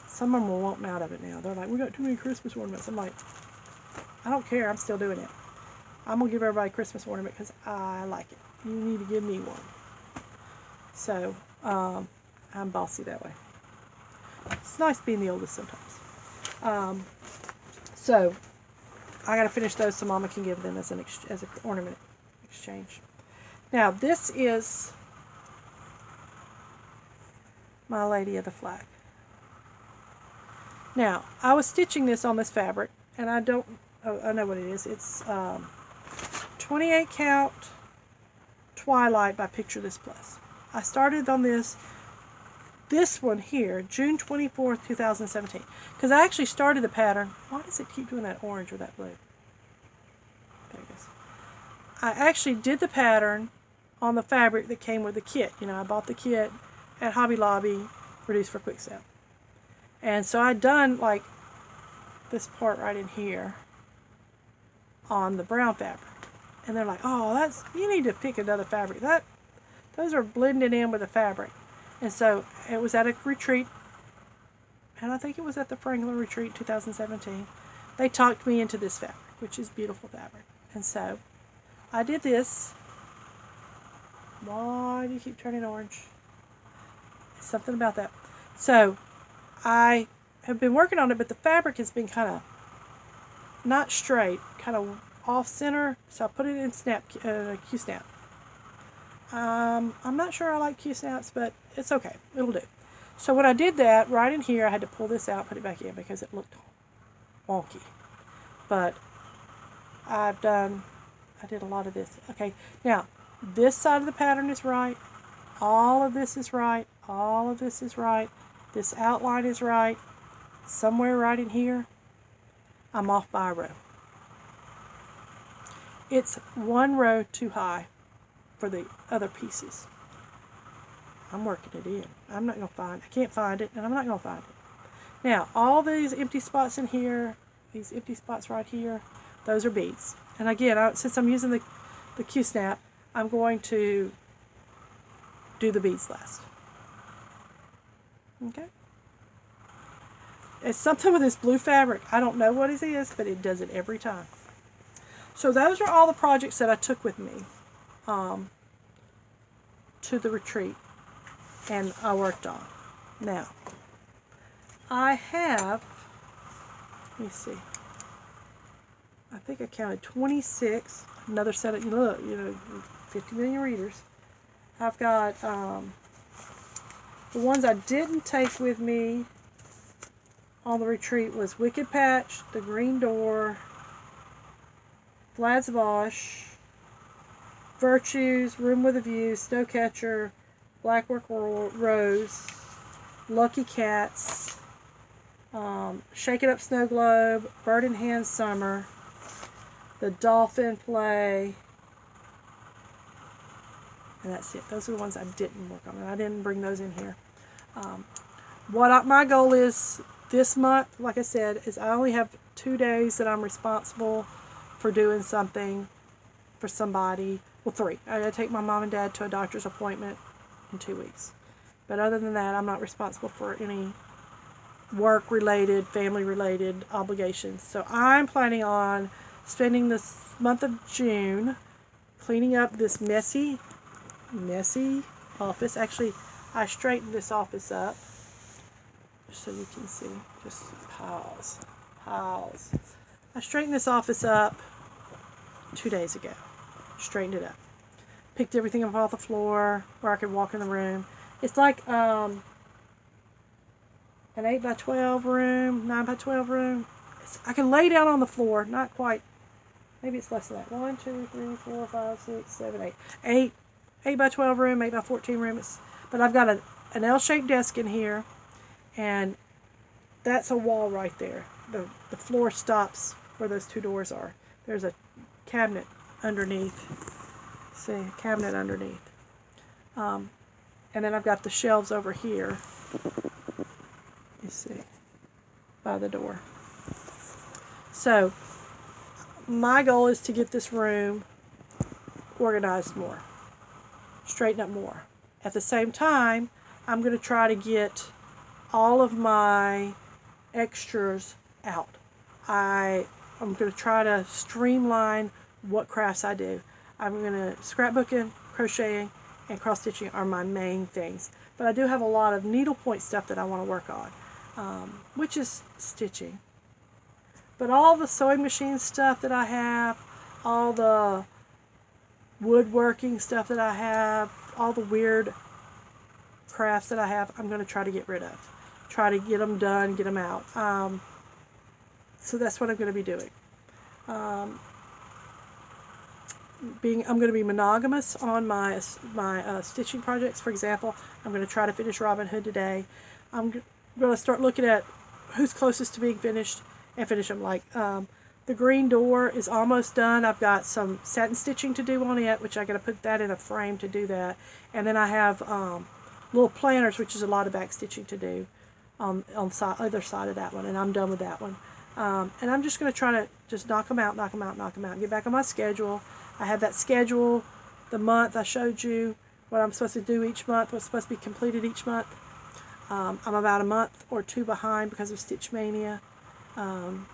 some of them will want me out of it now. They're like, we got too many Christmas ornaments. I'm like, I don't care. I'm still doing it. I'm going to give everybody a Christmas ornament because I like it. You need to give me one. So, I'm bossy that way. It's nice being the oldest sometimes. So, I got to finish those so Mama can give them as an ornament exchange. Now, this is my Lady of the Flag. Now, I was stitching this on this fabric, and I know what it is. It's 28 count Twilight by Picture This Plus. I started on this one here, June 24th, 2017. Because I actually started the pattern. Why does it keep doing that orange or that blue? There it goes. I actually did the pattern on the fabric that came with the kit. You know, I bought the kit at Hobby Lobby, reduced for quick sale. And so I'd done like this part right in here on the brown fabric. And they're like, oh, you need to pick another fabric. Those are blended in with the fabric. And so it was at a retreat, and I think it was at the Franklin Retreat 2017. They talked me into this fabric, which is beautiful fabric. And so I did this. Why do you keep turning orange? Something about that. So I have been working on it, but the fabric has been kind of not straight, kind of off center. So I put it in Q-snap. I'm not sure I like Q-snaps, but it's okay. It'll do. So when I did that, right in here, I had to pull this out, put it back in because it looked wonky. But I did a lot of this. Okay, now this side of the pattern is right. All of this is right. All of this is right. This outline is right. Somewhere right in here, I'm off by a row. It's one row too high for the other pieces. I'm working it in. I'm not going to find it. I can't find it, and I'm not going to find it. Now, all these empty spots in here, these empty spots right here, those are beads. And again, since I'm using the Q-snap, I'm going to do the beads last. Okay? It's something with this blue fabric. I don't know what it is, but it does it every time. So those are all the projects that I took with me to the retreat and I worked on. Now, I have, let me see, I think I counted 26, another set of, look, 50 million readers. I've got the ones I didn't take with me on the retreat was Wicked Patch, The Green Door, Vlad's Vosh, Virtues, Room with a View, Snowcatcher, Blackwork Rose, Lucky Cats, Shake It Up Snow Globe, Bird in Hand Summer, The Dolphin Play, and that's it. Those are the ones I didn't work on, and I didn't bring those in here. My goal is this month, like I said, is I only have 2 days that I'm responsible for doing something for somebody. Well, 3. I gotta take my mom and dad to a doctor's appointment in 2 weeks. But other than that, I'm not responsible for any work-related, family-related obligations. So I'm planning on spending this month of June cleaning up this messy office. Actually, I straightened this office up just so you can see. Just piles. I straightened this office up 2 days ago. Straightened it up. Picked everything up off the floor where I could walk in the room. It's like an 8 by 12 room, 9 by 12 room. I can lay down on the floor, not quite. Maybe it's less than that. 1, 2, 3, 4, 5, 6, 7, 8. 8 by 12 room, 8 by 14 room. But I've got an L-shaped desk in here, and that's a wall right there. The floor stops where those 2 doors are. There's a cabinet underneath. See, a cabinet underneath. And then I've got the shelves over here. You see, by the door. So, my goal is to get this room organized more. Straighten up more. At the same time, I'm going to try to get all of my extras out. I'm going to try to streamline what crafts I do. I'm going to scrapbooking, crocheting, and cross stitching are my main things. But I do have a lot of needlepoint stuff that I want to work on, which is stitching. But all the sewing machine stuff that I have, all the woodworking stuff that I have, all the weird crafts that I have, I'm going to try to get rid of. Try to get them done, get them out. So that's what I'm going to be doing. I'm going to be monogamous on my stitching projects. For example, I'm going to try to finish Robin Hood today. I'm going to start looking at who's closest to being finished and finish them. Like the Green Door is almost done. I've got some satin stitching to do on it, which I got to put that in a frame to do that. And then I have little planners, which is a lot of back stitching to do on the other side of that one, and I'm done with that one. And I'm just going to try to just knock them out, get back on my schedule. I have that schedule, the month I showed you, what I'm supposed to do each month, what's supposed to be completed each month. I'm about a month or 2 behind because of Stitch Mania. And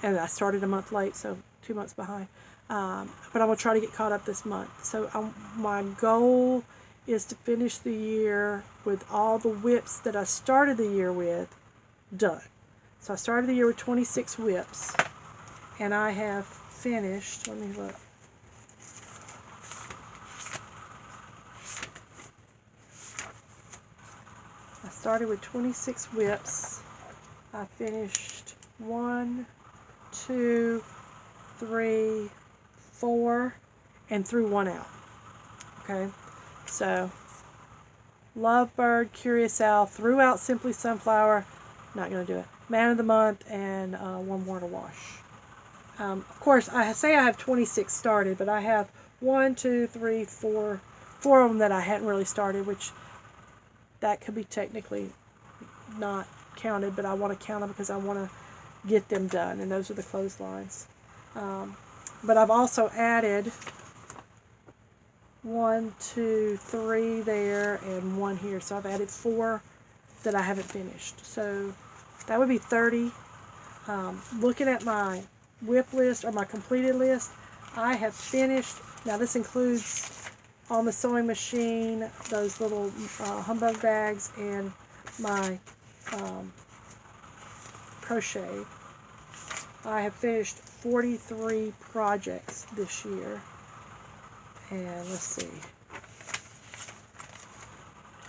I started a month late, so 2 months behind. But I'm going to try to get caught up this month. So my goal is to finish the year with all the whips that I started the year with done. So I started the year with 26 whips, and I have finished, let me look. I started with 26 whips. I finished 1, 2, 3, 4, and threw one out. Okay, so Lovebird, Curious Owl, threw out Simply Sunflower, not going to do it. Man of the Month, and one more to wash. Of course, I say I have 26 started, but I have 1, 2, 3, 4 of them that I hadn't really started, which that could be technically not counted, but I want to count them because I want to get them done, and those are the clotheslines. But I've also added 1, 2, 3 there, and 1 here, so I've added 4 that I haven't finished. So that would be 30. Looking at my whip list or my completed list, I have finished. Now this includes on the sewing machine, those little humbug bags, and my crochet. I have finished 43 projects this year. And let's see.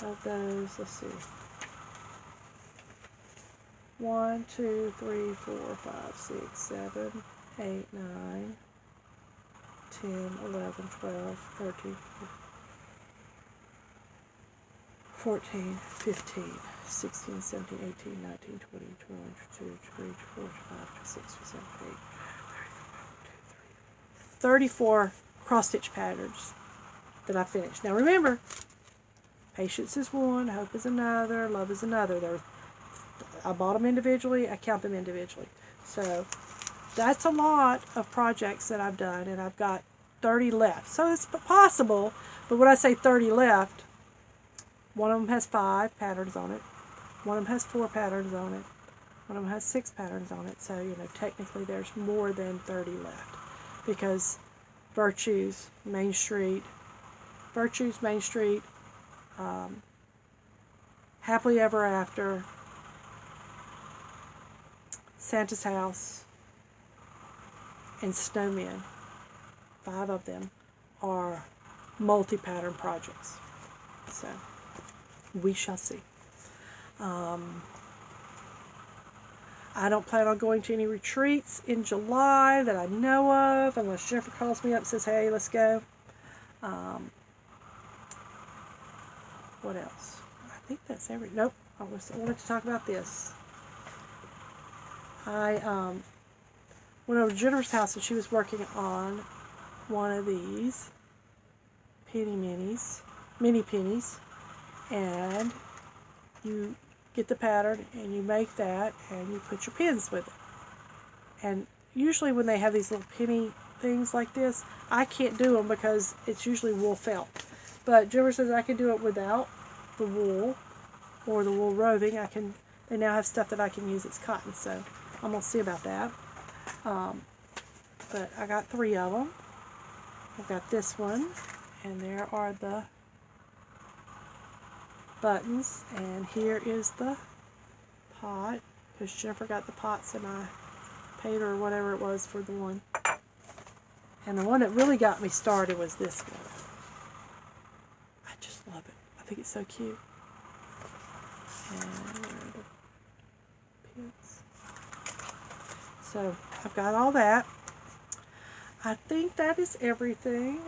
Of those, let's see. 1, 2, 3, 4, 5, 6, 7, 8, 9, 10, 11, 12, 13, 14, 15, 16, 17, 18, 19, 20, 21, 22, 23, 24, 25, 26, 27, 28, 34 cross-stitch patterns that I finished. Now remember, patience is one, hope is another, love is another. I bought them individually, I count them individually. So that's a lot of projects that I've done, and I've got 30 left. So it's possible, but when I say 30 left, one of them has 5 patterns on it, one of them has 4 patterns on it, one of them has 6 patterns on it. So, technically there's more than 30 left, because Virtues, Main Street, Happily Ever After, Santa's House, and Snowmen, 5 of them are multi-pattern projects. So, we shall see. I don't plan on going to any retreats in July that I know of, unless Jennifer calls me up and says, hey, let's go. What else? I think that's everything. Nope. I wanted to talk about this. I went over to Jennifer's house and she was working on one of these mini pennies, and you get the pattern and you make that and you put your pins with it. And usually when they have these little penny things like this, I can't do them because it's usually wool felt. But Jennifer says I can do it without the wool or the wool roving. They now have stuff that I can use that's cotton, so I'm going to see about that. But I got 3 of them. I've got this one, and there are the buttons, and here is the pot, because Jennifer got the pots and I paid her whatever it was for the one. And the one that really got me started was this one. I just love it. I think it's so cute. And where are the pins? So I've got all that. I think that is everything.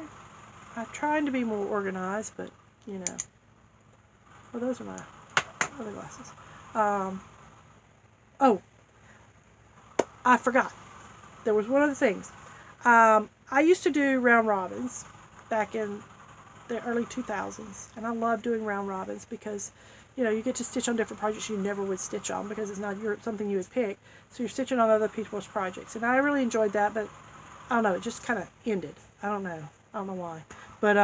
I'm trying to be more organized, but well, those are my other glasses. Oh, I forgot. There was one of the things. I used to do round robins back in the early 2000s, and I love doing round robins because, you get to stitch on different projects you never would stitch on because it's not something you would pick. So you're stitching on other people's projects, and I really enjoyed that, but I don't know, it just kind of ended. I don't know why. But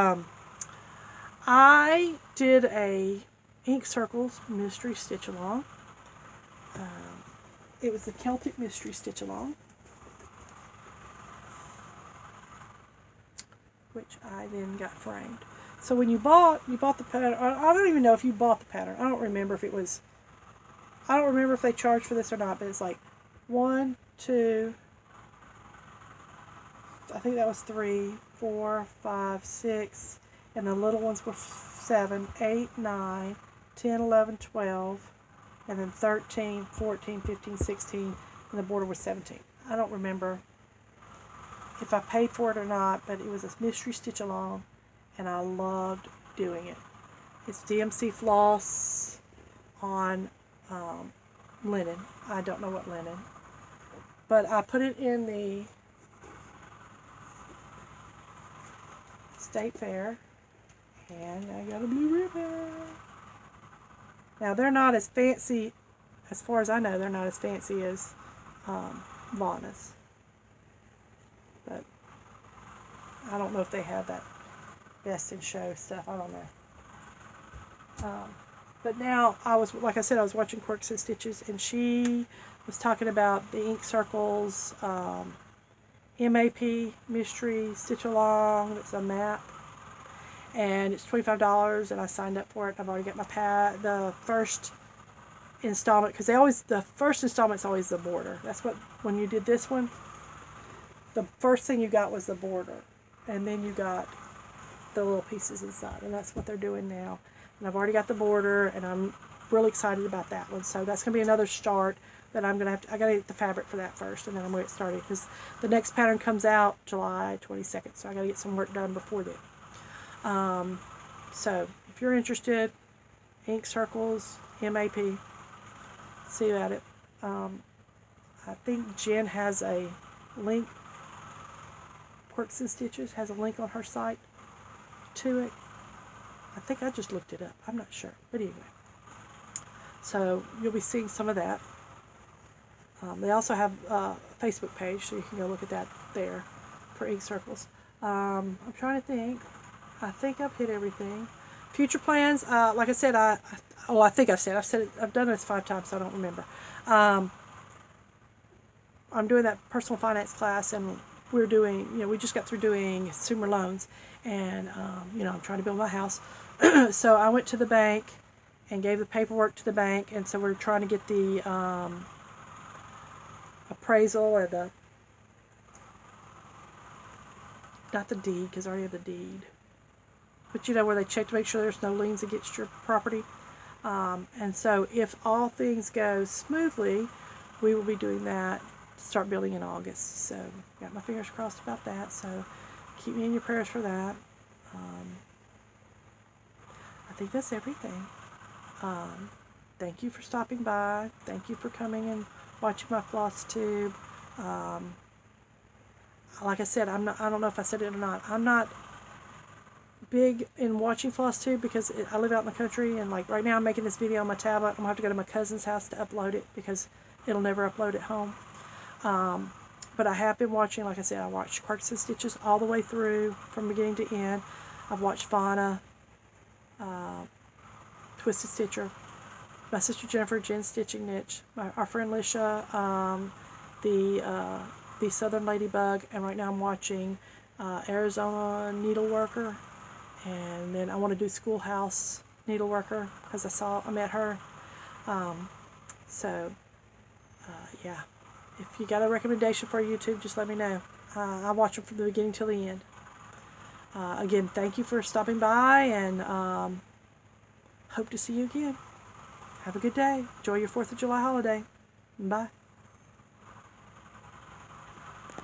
I did a Ink Circles mystery stitch along. It was the Celtic mystery stitch along, which I then got framed. So when you bought the pattern, I don't even know if you bought the pattern. I don't remember if they charged for this or not, but it's like 1, 2, I think that was 3, 4, 5, 6, and the little ones were 7, 8, 9, 10, 11, 12, and then 13, 14, 15, 16, and the border was 17. I don't remember if I paid for it or not, but it was a mystery stitch along, and I loved doing it. It's DMC floss on linen. I don't know what linen, but I put it in the State Fair, and I got a blue ribbon. Now they're not as fancy, as far as I know, they're not as fancy as Lana's, but I don't know if they have that best in show stuff. I don't know. But now like I said, I was watching Quirks and Stitches, and she was talking about the ink circles, MAP mystery stitch along. It's a map, and it's $25, and I signed up for it. I've already got my the first installment, because the first installment's always the border. That's what, when you did this one, the first thing you got was the border, and then you got the little pieces inside, and that's what they're doing now. And I've already got the border, and I'm really excited about that one. So that's going to be another start that I'm going to have to, I got to get the fabric for that first, and then I'm going to get started, because the next pattern comes out July 22nd, so I got to get some work done before then. So if you're interested, ink circles, MAP, see about it. I think Jen has a link, Quirks and Stitches has a link on her site to it. I think I just looked it up. I'm not sure. But anyway. So you'll be seeing some of that. They also have a Facebook page, so you can go look at that there for ink circles. I'm trying to think. I think I've hit everything. Future plans, like I said, I think I've said it. I've done this 5 times, so I don't remember. I'm doing that personal finance class, and we're doing, we just got through doing consumer loans, and, I'm trying to build my house. So I went to the bank and gave the paperwork to the bank, and so we're trying to get the appraisal, or not the deed, because I already have the deed, but where they check to make sure there's no liens against your property. And so if all things go smoothly, we will be doing that, start building in August. So got my fingers crossed about that, so keep me in your prayers for that. I think that's everything. Thank you for stopping by. Thank you for coming and watching my floss tube. Like I said, I don't know if I said it or not. I'm not big in watching floss tube, because I live out in the country, and like right now I'm making this video on my tablet. I'm gonna have to go to my cousin's house to upload it, because it'll never upload at home. But I have been watching, like I said, I watched Quirks and Stitches all the way through, from beginning to end. I've watched Fauna, Twisted Stitcher, my sister Jennifer, Jen's Stitching Niche, our friend Lisha, the Southern Ladybug, and right now I'm watching Arizona Needleworker, and then I want to do Schoolhouse Needleworker, because I met her. Yeah, if you got a recommendation for YouTube, just let me know. I watch them from the beginning till the end. Again, thank you for stopping by, and hope to see you again. Have a good day. Enjoy your 4th of July holiday. Bye.